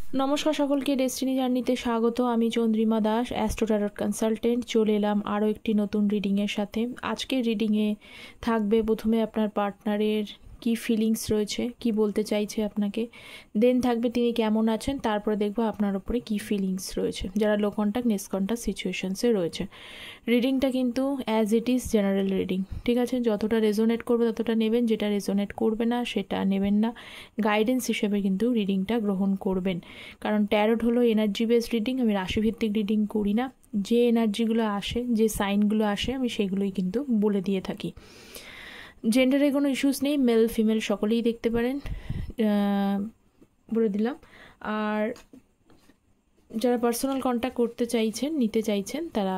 নমস্কার সকলকে, ডেস্টিনি জার্নিতে স্বাগত। আমি Chandrima Das, astro tarot consultant. চলে এলাম আরও একটি নতুন রিডিংয়ের সাথে। আজকের রিডিংয়ে থাকবে প্রথমে আপনার পার্টনারের কি ফিলিংস রয়েছে, কি বলতে চাইছে আপনাকে, দেন থাকবে তিনি কেমন আছেন, তারপরে দেখবো আপনার উপরে কি ফিলিংস রয়েছে যারা লো কন্ট্যাক্ট নেক্সট কন্ট্যাক্ট সিচুয়েশনসে রয়েছে। রিডিংটা কিন্তু as it is general reading, ঠিক আছে? যতটা রেজোনেট করবে ততটা নেবেন, যেটা রেজোনেট করবে না সেটা নেবেন না। গাইডেন্স হিসেবে কিন্তু রিডিংটা গ্রহণ করবেন, কারণ ট্যারট হলো এনার্জি বেসড রিডিং। আমি রাশিভিত্তিক রিডিং করি না। যে এনার্জিগুলো আসে, যে সাইনগুলো আসে, আমি সেগুলোই কিন্তু বলে দিয়ে থাকি। জেন্ডারে কোনো ইস্যুস নেই, মেল ফিমেল সকলেই দেখতে পারেন, বলে দিলাম। আর যারা পার্সোনাল কন্ট্যাক্ট করতে চাইছেন, নিতে চাইছেন, তারা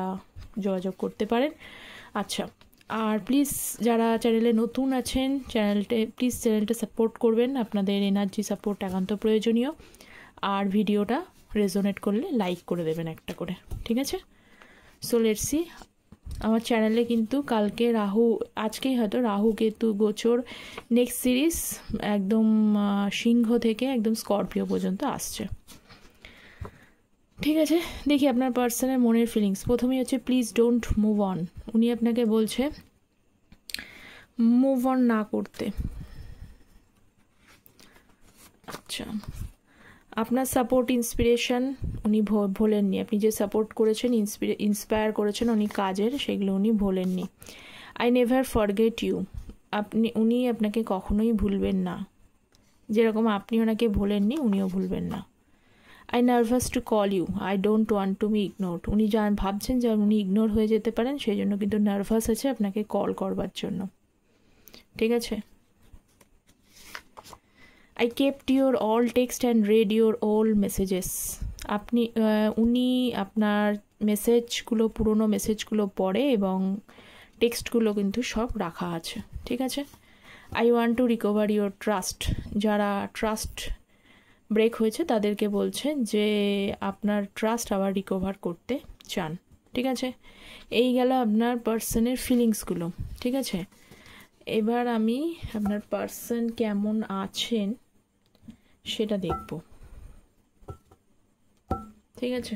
যোগাযোগ করতে পারেন। আচ্ছা, আর প্লিজ যারা চ্যানেলে নতুন আছেন, চ্যানেলটা সাপোর্ট করবেন। আপনাদের এনার্জি সাপোর্ট একান্ত প্রয়োজনীয়। আর ভিডিওটা রেজোনেট করলে লাইক করে দেবেন একটা করে, ঠিক আছে? So let's see. আমার চ্যানেলে কিন্তু কালকে আজকেই হয়তো রাহু কেতু গোচর নেক্সট সিরিজ একদম সিংহ থেকে একদম স্করপিও পর্যন্ত আসছে, ঠিক আছে? দেখি আপনার পার্সনের মনের ফিলিংস। প্রথমেই হচ্ছে প্লিজ ডোন্ট মুভ অন। উনি আপনাকে বলছে মুভ অন না করতে। আচ্ছা, আপনার সাপোর্ট ইন্সপিরেশন উনি ভোলেননি। আপনি যে সাপোর্ট করেছেন, ইন্সপায়ার করেছেন উনি কাজের, সেগুলো উনি ভোলেননি। I never forget you. উনি আপনাকে কখনোই ভুলবেন না, যেরকম আপনি ওনাকে ভোলেননি উনিও ভুলবেন না। I nervous to call you, I don't want to be ignored. উনি ভাবছেন যে উনি ইগনোর হয়ে যেতে পারেন, সেই জন্য কিন্তু নার্ভাস আছে আপনাকে কল করবার জন্য, ঠিক আছে? I kept your all text and read your all messages. উনি আপনার মেসেজগুলো, পুরনো মেসেজগুলো পড়ে এবং টেক্সটগুলো কিন্তু সব রাখা আছে, ঠিক আছে? I want to recover your trust. যারা ট্রাস্ট ব্রেক হয়েছে তাদেরকে বলছেন যে আপনার ট্রাস্ট আবার রিকভার করতে চান, ঠিক আছে? এই গেল আপনার পার্সনের ফিলিংসগুলো, ঠিক আছে? এবার আমি আপনার পার্সন কেমন আছেন সেটা দেখব, ঠিক আছে?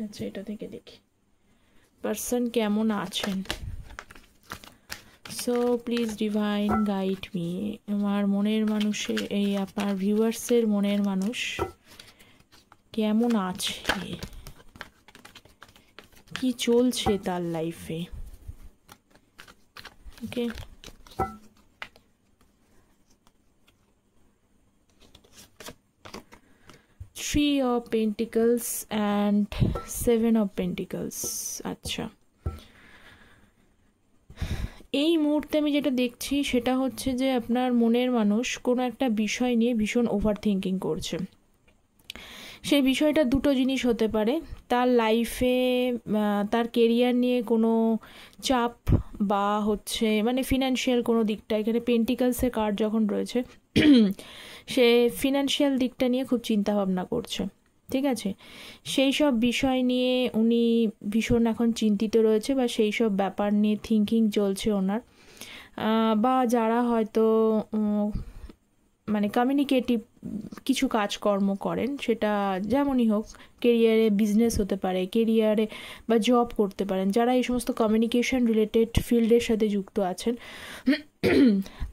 আচ্ছা, এটা থেকে দেখি পার্সন কেমন আছেন। So please divine guide me. আমার মনের মানুষের, এই আপনার ভিউয়ার্সের মনের মানুষ কেমন আছে, কি চলছে তার লাইফে, ওকে? Three of Pentacles and Seven of Pentacles. আচ্ছা, এই মুহূর্তে আমি যেটা দেখছি সেটা হচ্ছে যে আপনার মনের মানুষ কোনো একটা বিষয় নিয়ে ভীষণ ওভার থিঙ্কিং করছে। সেই বিষয়টা দুটো জিনিস হতে পারে, তার লাইফে তার কেরিয়ার নিয়ে কোনো চাপ, বা হচ্ছে মানে ফিনান্সিয়াল কোনো দিকটা। এখানে পেন্টিকালসের কার্ড যখন রয়েছে, সে ফিনান্সিয়াল দিকটা নিয়ে খুব চিন্তা ভাবনা করছে, ঠিক আছে? সেই সব বিষয় নিয়ে উনি ভীষণ এখন চিন্তিত রয়েছে, বা সেই সব ব্যাপার নিয়ে থিঙ্কিং চলছে ওনার। বা যারা হয়তো মানে কমিউনিকেটিভ কিছু কাজকর্ম করেন, সেটা যেমনই হোক, কেরিয়ারে বিজনেস হতে পারে, কেরিয়ারে বা জব করতে পারেন, যারা এই সমস্ত কমিউনিকেশন রিলেটেড ফিল্ডের সাথে যুক্ত আছেন,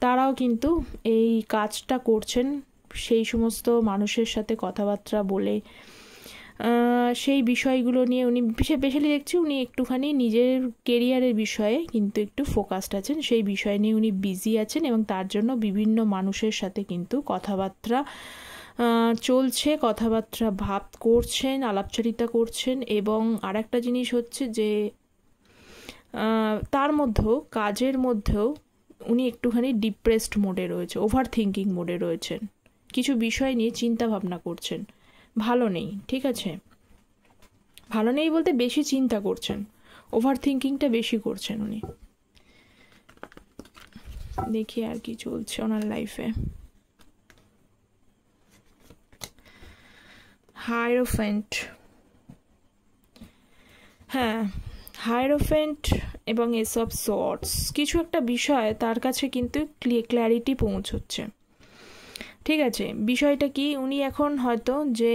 তারাও কিন্তু এই কাজটা করছেন। সেই সমস্ত মানুষের সাথে কথাবার্তা বলে সেই বিষয়গুলো নিয়ে উনি স্পেশালি দেখছি উনি একটুখানি নিজের কেরিয়ারের বিষয়ে কিন্তু একটু ফোকাসড আছেন, সেই বিষয় নিয়ে উনি বিজি আছেন, এবং তার জন্য বিভিন্ন মানুষের সাথে কিন্তু কথাবার্তা চলছে, কথাবার্তা ভাব করছেন, আলাপচারিতা করছেন। এবং আরেকটা জিনিস হচ্ছে যে তার মধ্যেও, কাজের মধ্যেও উনি একটুখানি ডিপ্রেসড মোডে রয়েছে, ওভার থিঙ্কিং মোডে রয়েছেন, কিছু বিষয় নিয়ে চিন্তা ভাবনা করছেন। ভালো নেই, ঠিক আছে? ভালো নেই বলতে বেশি চিন্তা করছেন, ওভার থিঙ্কিংটা বেশি করছেন উনি। দেখি আর কি চলছে ওনার লাইফে। হায়েরোফেন্ট, হ্যাঁ, হায়েরোফেন্ট এবং এস অফ সোর্ডস। কিছু একটা বিষয় তার কাছে কিন্তু ক্ল্যারিটি পৌঁছচ্ছে, ঠিক আছে, বিষয়টা কি, উনি এখন হয়তো যে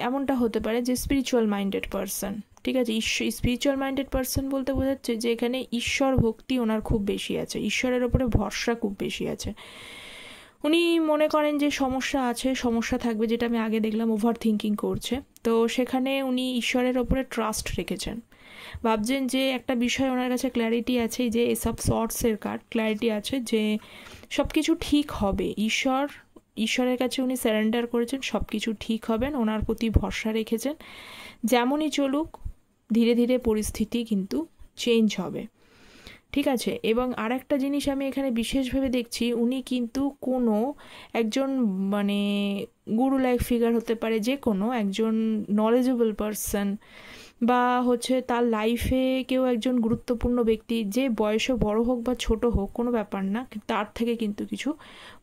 এমনটা হতে পারে যে স্পিরিচুয়াল মাইন্ডেড পারসন, ঠিক আছে। স্পিরিচুয়াল মাইন্ডেড পারসন বলতে বোঝাচ্ছে যে এখানে ঈশ্বর ভক্তি ওনার খুব বেশি আছে, ঈশ্বরের ওপরে ভরসা খুব বেশি আছে। উনি মনে করেন যে সমস্যা আছে, সমস্যা থাকবে, যেটা আমি আগে দেখলাম ওভার থিঙ্কিং করছে, তো সেখানে উনি ঈশ্বরের ওপরে ট্রাস্ট রেখেছেন, ভাবছেন যে একটা বিষয় ওনার কাছে ক্ল্যারিটি আছে, যে এসব সর্টসের কার্ড ক্ল্যারিটি আছে যে সব কিছু ঠিক হবে, ঈশ্বরের কাছে উনি সারেন্ডার করেছেন, সব কিছু ঠিক হবেন, ওনার প্রতি ভরসা রেখেছেন, যেমনই চলুক ধীরে ধীরে পরিস্থিতি কিন্তু চেঞ্জ হবে, ঠিক আছে। এবং আর একটা জিনিস আমি এখানে বিশেষভাবে দেখছি, উনি কিন্তু কোনো একজন মানে গুরু লাইক ফিগার হতে পারে, যে কোনো একজন নলেজেবল পারসন, বা হচ্ছে তার লাইফে কেউ একজন গুরুত্বপূর্ণ ব্যক্তি, যে বয়সে বড় হোক বা ছোট হোক কোনো ব্যাপার না, তার থেকে কিন্তু কিছু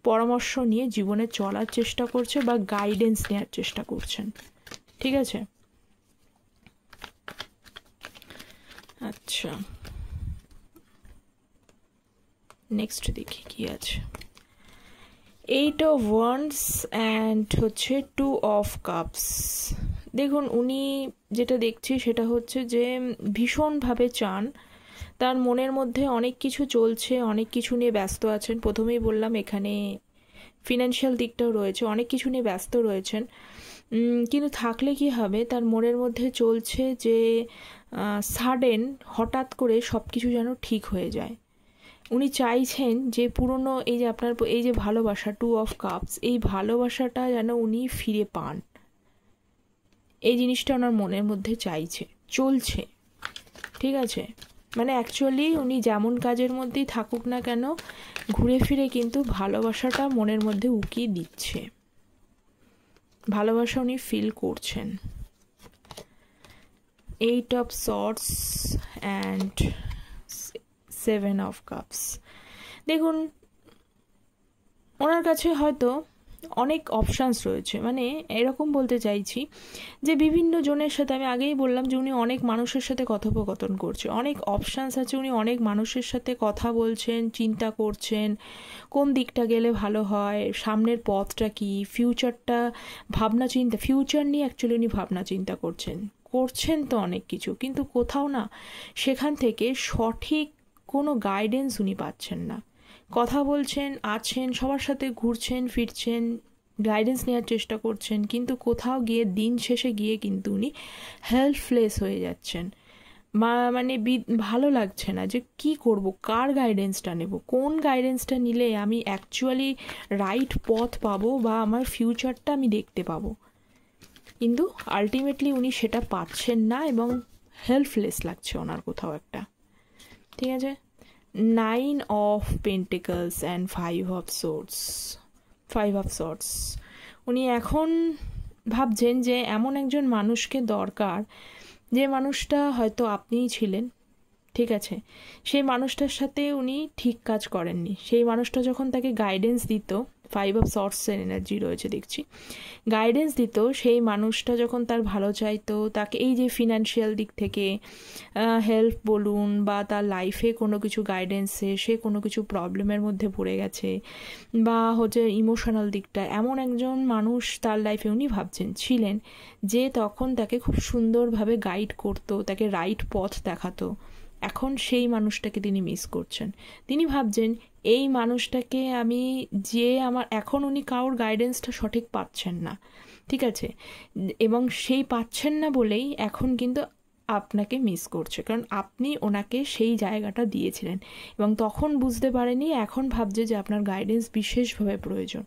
পরামর্শ নিয়ে জীবনে চলার চেষ্টা করছে বা গাইডেন্স নেওয়ার চেষ্টা করছেন, ঠিক আছে। আচ্ছা, নেক্সট দেখি কি আছে। 8 of Wands অ্যান্ড হচ্ছে 2 of Cups। দেখুন, উনি যেটা দেখছি সেটা হচ্ছে যে ভীষণভাবে চান, তার মনের মধ্যে অনেক কিছু চলছে, অনেক কিছু নিয়ে ব্যস্ত আছেন। প্রথমেই বললাম এখানে ফিনান্সিয়াল দিকটাও রয়েছে, অনেক কিছু নিয়ে ব্যস্ত রয়েছেন, কিন্তু থাকলে কি হবে, তার মনের মধ্যে চলছে যে সাডেন হঠাৎ করে সব কিছু যেন ঠিক হয়ে যায়। উনি চাইছেন যে পুরনো এই যে আপনার এই যে ভালোবাসা 2 of Cups, এই ভালোবাসাটা যেন উনি ফিরে পান, এই জিনিসটা ওনার মনের মধ্যে চাইছে, চলছে, ঠিক আছে। মানে অ্যাকচুয়ালি উনি যেমন কাজের মধ্যেই থাকুক না কেন, ঘুরে ফিরে কিন্তু ভালোবাসাটা মনের মধ্যে উকিয়ে দিচ্ছে, ভালোবাসা উনি ফিল করছেন। 8 of Swords and 7 of Cups। দেখুন, ওনার কাছে হয়তো অনেক অপশানস রয়েছে, মানে এরকম বলতে চাইছি যে বিভিন্ন জনের সাথে, আমি আগেই বললাম যে উনি অনেক মানুষের সাথে কথোপকথন করছে, অনেক অপশানস আছে, উনি অনেক মানুষের সাথে কথা বলছেন, চিন্তা করছেন কোন দিকটা গেলে ভালো হয়, সামনের পথটা কি, ফিউচারটা ভাবনা চিন্তা, ফিউচার নিয়ে অ্যাকচুয়ালি উনি ভাবনা চিন্তা করছেন তো অনেক কিছু, কিন্তু কোথাও না সেখান থেকে সঠিক কোনো গাইডেন্স উনি পাচ্ছেন না। কথা বলছেন, আছেন, সবার সাথে ঘুরছেন ফিরছেন, গাইডেন্স নেওয়ার চেষ্টা করছেন, কিন্তু কোথাও গিয়ে দিন শেষে গিয়ে কিন্তু উনি হেল্পলেস হয়ে যাচ্ছেন, মানে ভালো লাগছে না যে কি করব, কার গাইডেন্সটা নেব, কোন গাইডেন্সটা নিলে আমি অ্যাকচুয়ালি রাইট পথ পাবো বা আমার ফিউচারটা আমি দেখতে পাবো, কিন্তু আলটিমেটলি উনি সেটা পাচ্ছেন না এবং হেল্পলেস লাগছে ওনার কোথাও একটা, ঠিক আছে। 9 of Pentacles and 5 of Swords। উনি এখন ভাবছেন যে এমন একজন মানুষকে দরকার, যে মানুষটা হয়তো আপনিই ছিলেন, ঠিক আছে, সেই মানুষটার সাথে উনি ঠিক কাজ করেননি, সেই মানুষটা যখন তাকে গাইডেন্স দিত, 5 of Swords-এর এনার্জি রয়েছে দেখছি, গাইডেন্স দিত, সেই মানুষটা যখন তার ভালো চাইতো, তাকে এই যে ফিনান্সিয়াল দিক থেকে হেল্প বলুন বা তার লাইফে কোনো কিছু গাইডেন্সে সে কোনো কিছু প্রবলেমের মধ্যে পড়ে গেছে, বা হচ্ছে ইমোশনাল দিকটা, এমন একজন মানুষ তার লাইফে উনি ভাবছেন ছিলেন, যে তখন তাকে খুব সুন্দরভাবে গাইড করতো, তাকে রাইট পথ দেখাতো। এখন সেই মানুষটাকে তিনি মিস করছেন, তিনি ভাবছেন এই মানুষটাকে আমি যে আমার, এখন উনি কারোর গাইডেন্সটা সঠিক পাচ্ছেন না, ঠিক আছে, এবং সেই পাচ্ছেন না বলেই এখন কিন্তু আপনাকে মিস করছে, কারণ আপনি ওনাকে সেই জায়গাটা দিয়েছিলেন এবং তখন বুঝতে পারেনি, এখন ভাবছে যে আপনার গাইডেন্স বিশেষভাবে প্রয়োজন,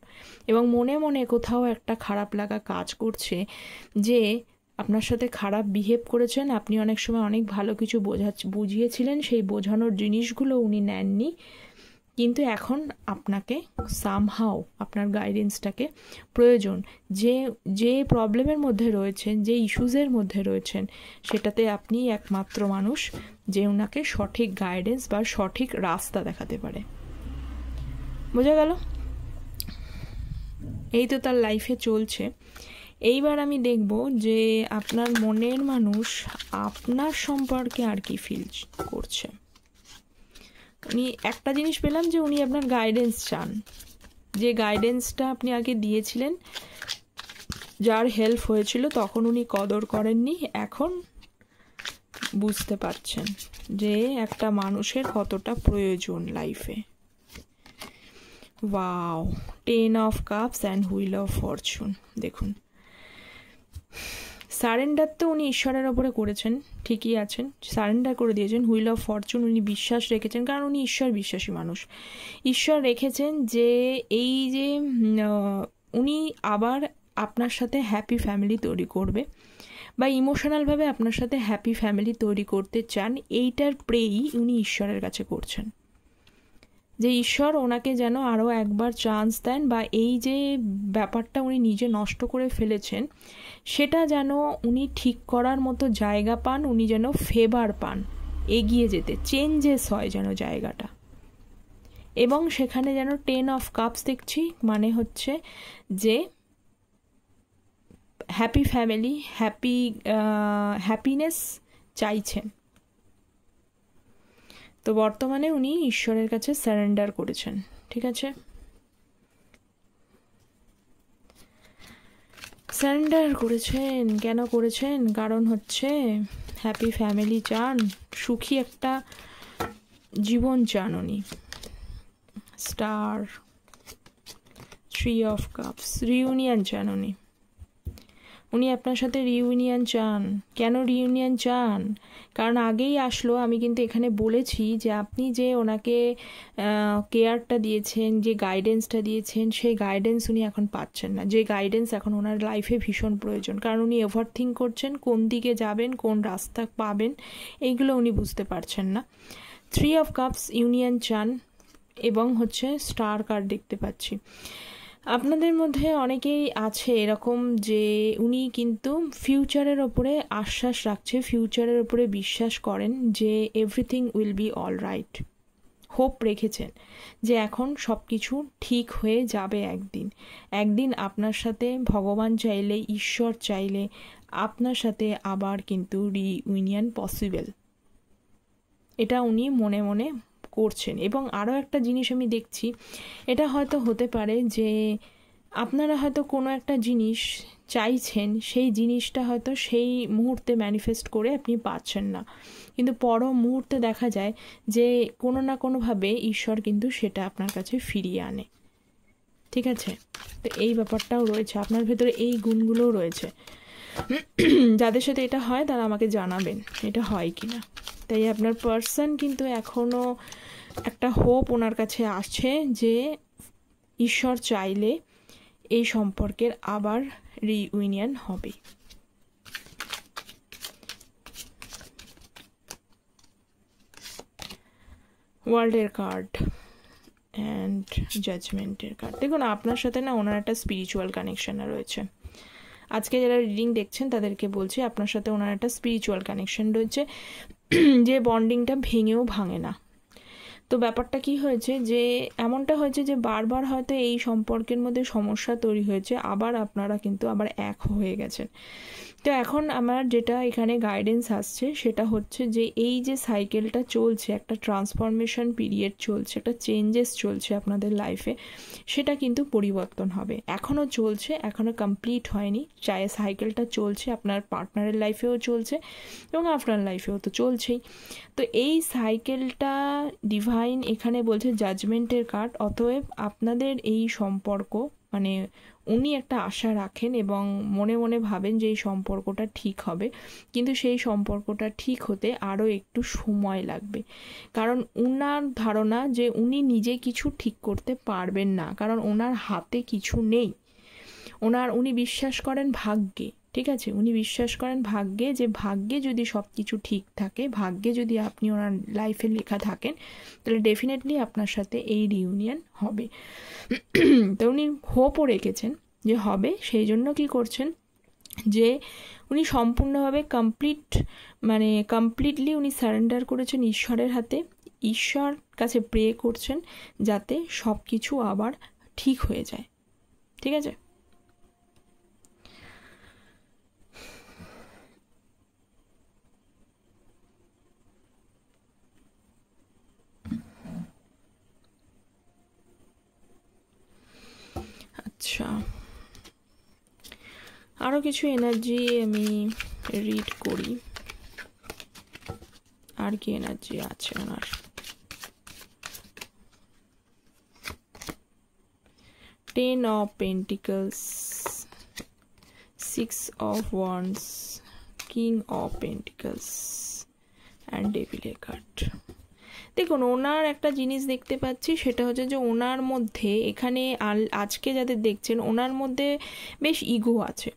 এবং মনে মনে কোথাও একটা খারাপ লাগা কাজ করছে যে আপনার সাথে খারাপ বিহেভ করেছেন, আপনি অনেক সময় অনেক ভালো কিছু বুঝিয়েছিলেন, সেই বোঝানোর জিনিসগুলো উনি নেননি, কিন্তু এখন আপনাকে সামহাও আপনার গাইডেন্সটাকে প্রয়োজন, যে প্রবলেমের মধ্যে রয়েছেন, যে ইস্যুজের মধ্যে রয়েছেন, সেটাতে আপনি একমাত্র মানুষ যে ওনাকে সঠিক গাইডেন্স বা সঠিক রাস্তা দেখাতে পারে। বোঝা গেল? এই তো তার লাইফে চলছে। এইবার আমি দেখব যে আপনার মনের মানুষ আপনার সম্পর্কে আর কি ফিল করছে। উনি একটা জিনিস পেলাম যে উনি আপনার গাইডেন্স চান, যে গাইডেন্সটা আপনি আগে দিয়েছিলেন, যার হেল্প হয়েছিল, তখন উনি কদর করেননি, এখন বুঝতে পারছেন যে একটা মানুষের কতটা প্রয়োজন লাইফে। Wow, 10 of cups and wheel of Fortune. দেখুন, সারেন্ডার তো উনি ঈশ্বরের ওপরে করেছেন, ঠিকই আছেন, সারেন্ডার করে দিয়েছেন। হুইল অফ ফরচুন উনি বিশ্বাস রেখেছেন, কারণ উনি ঈশ্বর বিশ্বাসী মানুষ। ঈশ্বর রেখেছেন যে এই যে উনি আবার আপনার সাথে হ্যাপি ফ্যামিলি তৈরি করবে, বা ইমোশনালভাবে আপনার সাথে হ্যাপি ফ্যামিলি তৈরি করতে চান, এইটার প্রেই উনি ঈশ্বরের কাছে করছেন, যে ঈশ্বর ওনাকে যেন আরও একবার চান্স দেন, বা এই যে ব্যাপারটা উনি নিজে নষ্ট করে ফেলেছেন সেটা যেন উনি ঠিক করার মতো জায়গা পান, উনি যেন ফেভার পান, এগিয়ে যেতে, চেঞ্জেস হয় যেন জায়গাটা। এবং সেখানে যেন 10 অফ কাপস দেখছি, মানে হচ্ছে যে হ্যাপি ফ্যামিলি, হ্যাপিনেস চাইছেন। তো বর্তমানে উনি ঈশ্বরের কাছে সারেন্ডার করেছেন, ঠিক আছে। সারেন্ডার করেছেন, কেন করেছেন? কারণ হচ্ছে হ্যাপি ফ্যামিলি চান, সুখী একটা জীবন চান উনি। স্টার, 3 অফ কাপস, রিউনিয়ন চান উনি। উনি আপনার সাথে রিউনিয়ন চান। কেন রিউনিয়ন চান? কারণ আগেই আসলো, আমি কিন্তু এখানে বলেছি যে আপনি যে ওনাকে কেয়ারটা দিয়েছেন, যে গাইডেন্সটা দিয়েছেন, সেই গাইডেন্স উনি এখন পাচ্ছেন না, যে গাইডেন্স এখন ওনার লাইফে ভীষণ প্রয়োজন। কারণ উনি ওভারথিঙ্ক করছেন, কোন দিকে যাবেন, কোন রাস্তা পাবেন, এইগুলো উনি বুঝতে পারছেন না। 3 অফ কাপস, ইউনিয়ন চান, এবং হচ্ছে স্টার কার্ড দেখতে পাচ্ছি। আপনাদের মধ্যে অনেকেই আছে এরকম যে উনি কিন্তু ফিউচারের ওপরে আশ্বাস রাখছে, ফিউচারের ওপরে বিশ্বাস করেন যে everything will be all right, hope রেখেছেন যে এখন সব কিছু ঠিক হয়ে যাবে। একদিন একদিন আপনার সাথে ভগবান চাইলে, ঈশ্বর চাইলে আপনার সাথে আবার কিন্তু রিইউনিয়ন পসিবল, এটা উনি মনে মনে করছেন। এবং আরও একটা জিনিস আমি দেখছি, এটা হয়তো হতে পারে যে আপনারা হয়তো কোনো একটা জিনিস চাইছেন, সেই জিনিসটা হয়তো সেই মুহূর্তে ম্যানিফেস্ট করে আপনি পাচ্ছেন না, কিন্তু পর মুহূর্তে দেখা যায় যে কোনো না কোনোভাবে ঈশ্বর কিন্তু সেটা আপনার কাছে ফিরিয়ে আনে, ঠিক আছে। তো এই ব্যাপারটাও রয়েছে, আপনার ভেতরে এই গুণগুলোও রয়েছে। যাদের সাথে এটা হয় তারা আমাকে জানাবেন এটা হয় কি না। তাই আপনার পার্সন কিন্তু এখনও একটা হোপ ওনার কাছে আসছে যে ঈশ্বর চাইলে এই সম্পর্কের আবার রিইউনিয়ন হবে। ওয়ার্ল্ডের কার্ড অ্যান্ড জাজমেন্টের কার্ড। দেখুন, আপনার সাথে না ওনার একটা স্পিরিচুয়াল কানেকশন রয়েছে। আজকে যারা রিডিং দেখছেন তাদেরকে বলছি, আপনার সাথে ওনার একটা স্পিরিচুয়াল কানেকশন রয়েছে, যে বন্ডিংটা ভেঙেও ভাঙে না। তো ব্যাপারটা কি হয়েছে, যে এমনটা হয়েছে যে বারবার হয়তো এই সম্পর্কের মধ্যে সমস্যা তৈরি হয়েছে, আবার আপনারা কিন্তু আবার এক হয়ে গেছেন। তো এখন আমার যেটা এখানে গাইডেন্স আসছে সেটা হচ্ছে যে এই যে সাইকেলটা চলছে, একটা ট্রান্সফরমেশন পিরিয়ড চলছে, একটা চেঞ্জেস চলছে আপনাদের লাইফে, সেটা কিন্তু পরিবর্তন হবে। এখনও চলছে, এখনও কমপ্লিট হয়নি, চাই সাইকেলটা চলছে, আপনার পার্টনারের লাইফেও চলছে এবং আপনার লাইফেও তো চলছেই। তো এই সাইকেলটা ডিভাইন এখানে বলছে জাজমেন্টের কার্ড। অতএব আপনাদের এই সম্পর্ক, মানে উনি একটা আশা রাখেন এবং মনে মনে ভাবেন যে এই সম্পর্কটা ঠিক হবে, কিন্তু সেই সম্পর্কটা ঠিক হতে আরও একটু সময় লাগবে। কারণ উনার ধারণা যে উনি নিজে কিছু ঠিক করতে পারবেন না, কারণ ওনার হাতে কিছু নেই। উনি বিশ্বাস করেন ভাগ্যে, ঠিক আছে, উনি বিশ্বাস করেন ভাগ্যে, যে ভাগ্যে যদি সব কিছু ঠিক থাকে, ভাগ্যে যদি আপনি ওনার লাইফে লেখা থাকেন, তাহলে ডেফিনেটলি আপনার সাথে এই রিউনিয়ন হবে। তো উনি হোপও রেখেছেন যে হবে, সেই জন্য কি করছেন, যে উনি সম্পূর্ণভাবে কমপ্লিটলি উনি সারেন্ডার করেছেন ঈশ্বরের হাতে, ঈশ্বর কাছে প্রে করছেন যাতে সব কিছু আবার ঠিক হয়ে যায়, ঠিক আছে। আচ্ছা, আরও কিছু এনার্জি আমি রিড করি, আর কি এনার্জি আছে ওনার। 10 of Pentacles, 6 of Wands, King of Pentacles and Devil card। দেখুন, ওনার একটা জিনিস দেখতে পাচ্ছি, সেটা হচ্ছে যে ওনার মধ্যে এখানে আজকে যাদের দেখছেন ওনার মধ্যে বেশ ইগো আছে,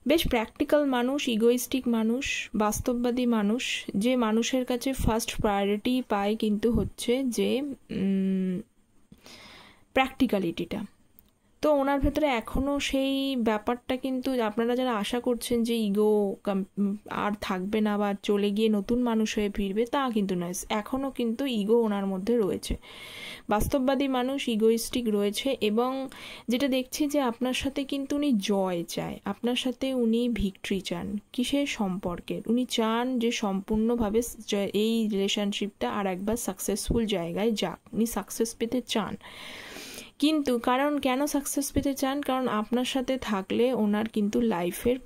বেশ প্র্যাকটিক্যাল মানুষ, ইগোইস্টিক মানুষ, বাস্তববাদী মানুষ, যে মানুষের কাছে ফার্স্ট প্রায়োরিটি পায় কিন্তু হচ্ছে যে প্র্যাকটিক্যালিটিটা। তো ওনার ভেতরে এখনও সেই ব্যাপারটা, কিন্তু আপনারা যারা আশা করছেন যে ইগো আর থাকবে না বা চলে গিয়ে নতুন মানুষ হয়ে ফিরবে, তা কিন্তু নয়, এখনও কিন্তু ইগো ওনার মধ্যে রয়েছে, বাস্তববাদী মানুষ, ইগোইস্টিক রয়েছে। এবং যেটা দেখছি যে আপনার সাথে কিন্তু উনি জয় চায়, আপনার সাথে উনি ভিক্টরি চান। কিসের? সম্পর্কের। উনি চান যে সম্পূর্ণভাবে এই রিলেশনশিপটা আর একবার সাকসেসফুল জায়গায় যাক, উনি সাকসেস পেতে চান। কিন্তু কেন সাকসেস পেতে চান? কারণ আপনার সাথে থাকলে ওনার কিন্তু লাইফের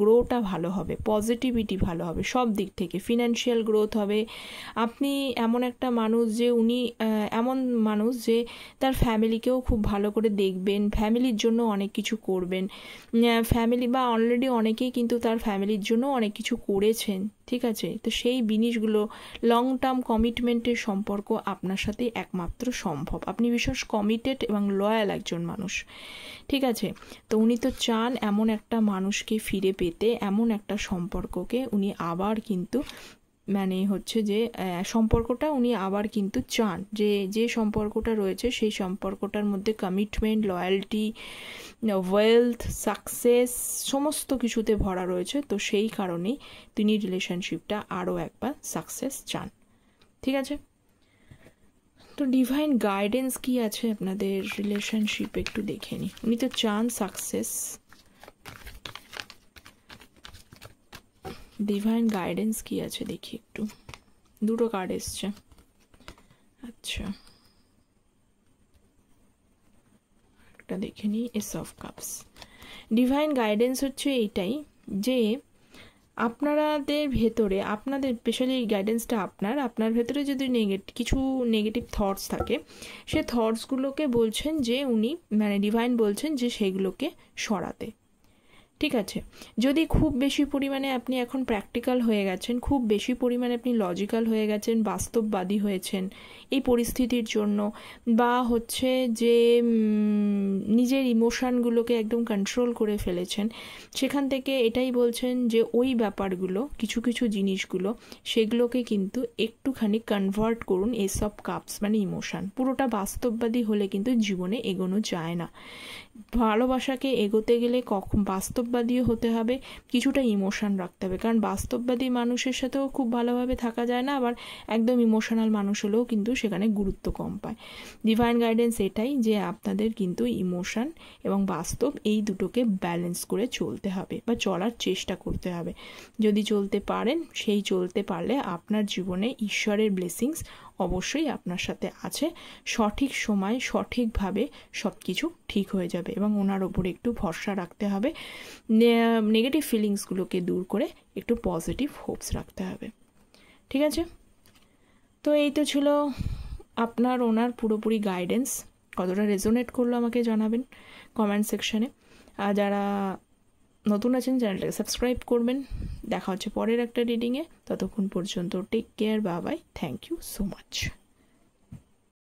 গ্রোটা ভালো হবে, পজিটিভিটি ভালো হবে সব দিক থেকে, ফিনান্সিয়াল গ্রোথ হবে। আপনি এমন একটা মানুষ যে উনি এমন মানুষ যে তার ফ্যামিলিকেও খুব ভালো করে দেখবেন, ফ্যামিলির জন্য অনেক কিছু করবেন, ফ্যামিলি বা অলরেডি অনেকেই কিন্তু তার ফ্যামিলির জন্য অনেক কিছু করেছেন, ঠিক আছে? তো সেই জিনিসগুলো, লং টার্ম কমিটমেন্টের সম্পর্ক আপনার সাথে একমাত্র সম্ভব। আপনি বিশেষ কমিটেড এবং লয়াল একজন মানুষ, ঠিক আছে? তো উনি তো চান এমন একটা মানুষকে ফিরে পেতে, এমন একটা সম্পর্ককে উনি আবার কিন্তু মানে হচ্ছে যে সম্পর্কটা উনি আবার কিন্তু চান, যে সম্পর্কটা রয়েছে সেই সম্পর্কটার মধ্যে কমিটমেন্ট, লয়্যালটি, ওয়েলথ, সাকসেস সমস্ত কিছুতে ভরা রয়েছে। তো সেই কারণেই তিনি রিলেশনশিপটা আরও একবার সাকসেস চান, ঠিক আছে? তো ডিভাইন গাইডেন্স কি আছে আপনাদের রিলেশনশিপে একটু দেখে নিই। উনি তো চান সাকসেস, ডিভাইন গাইডেন্স কি আছে দেখি একটু। দুটো কার্ড এসছে, আচ্ছা একটা দেখে নিই। S of cups. Divine guidance হচ্ছে এইটাই যে আপনাদের ভেতরে, আপনাদের স্পেশালি এই গাইডেন্সটা আপনার ভেতরে যদি কিছু নেগেটিভ থটস থাকে, সে থটসগুলোকে বলছেন যে উনি মানে ডিভাইন বলছেন যে সেগুলোকে সরাতে, ঠিক আছে? যদি খুব বেশি পরিমাণে আপনি এখন প্র্যাকটিক্যাল হয়ে গেছেন, খুব বেশি পরিমাণে আপনি লজিক্যাল হয়ে গেছেন, বাস্তববাদী হয়েছেন এই পরিস্থিতির জন্য, বা হচ্ছে যে নিজের ইমোশানগুলোকে একদম কন্ট্রোল করে ফেলেছেন, সেখান থেকে এটাই বলছেন যে ওই ব্যাপারগুলো, কিছু কিছু জিনিসগুলো, সেগুলোকে কিন্তু একটুখানি কনভার্ট করুন। এস অফ কাপস মানে ইমোশান। পুরোটা বাস্তববাদী হলে কিন্তু জীবনে এগোনো যায় না। ভালোবাসাকে এগোতে গেলে কখন বাস্তববাদীও হতে হবে, কিছুটা ইমোশন রাখতে হবে, কারণ বাস্তববাদী মানুষের সাথেও খুব ভালোভাবে থাকা যায় না, আবার একদম ইমোশনাল মানুষ হলেও কিন্তু সেখানে গুরুত্ব কম পায়। ডিভাইন গাইডেন্স এটাই যে আপনাদের কিন্তু ইমোশন এবং বাস্তব এই দুটোকে ব্যালেন্স করে চলতে হবে বা চলার চেষ্টা করতে হবে। যদি চলতে পারেন, সেই চলতে পারলে আপনার জীবনে ঈশ্বরের ব্লেসিংস অবশ্যই আপনার সাথে আছে। সঠিক সময় সঠিকভাবে সব কিছু ঠিক হয়ে যাবে এবং ওনার ওপরে একটু ভরসা রাখতে হবে, নেগেটিভ ফিলিংসগুলোকে দূর করে একটু পজিটিভ হোপস রাখতে হবে, ঠিক আছে? তো এই তো ছিল আপনার ওনার পুরোপুরি গাইডেন্স। কতটা রেজোনেট করলো আমাকে জানাবেন কমেন্ট সেকশানে। আর যারা নতুন আছেন চ্যানেলটাকে সাবস্ক্রাইব করবেন। দেখা হচ্ছে পরের একটা রিডিংয়ে, ততক্ষণ পর্যন্ত take care, bye bye, thank you so much.